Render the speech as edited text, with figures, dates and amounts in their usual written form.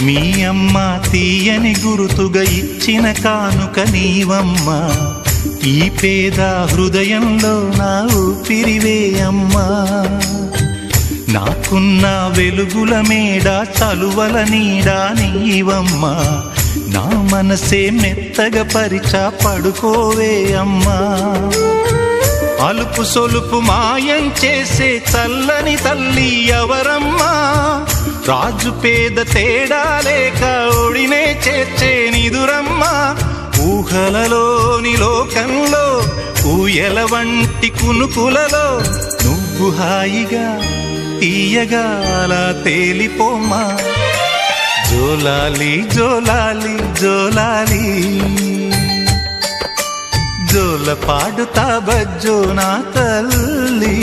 మీ అమ్మ తీయని గురుతుగా ఇచ్చిన కానుక నీవమ్మా, ఈ పేద హృదయంలో నా ఊపిరివే అమ్మా. నాకున్న వెలుగుల మేడ చలువల నీడా నీవమ్మా, నా మనసే మెత్తగా పరిచా పడుకోవే అమ్మా. అలుపు సొలుపు మాయం చేసే చల్లని తల్లి ఎవరమ్మా, రాజు పేద తేడా లేక ఒడినే చేర్చే నిదురమ్మా. ఊహలలోని లోకంలో ఊయల వంటి కునుకులలో నువ్వు హాయిగా తీయగా అలా తేలిపోమా. జోలాలి జోలాలి జోలాలి, జోల పాడుతా బజ్జో నా తల్లి.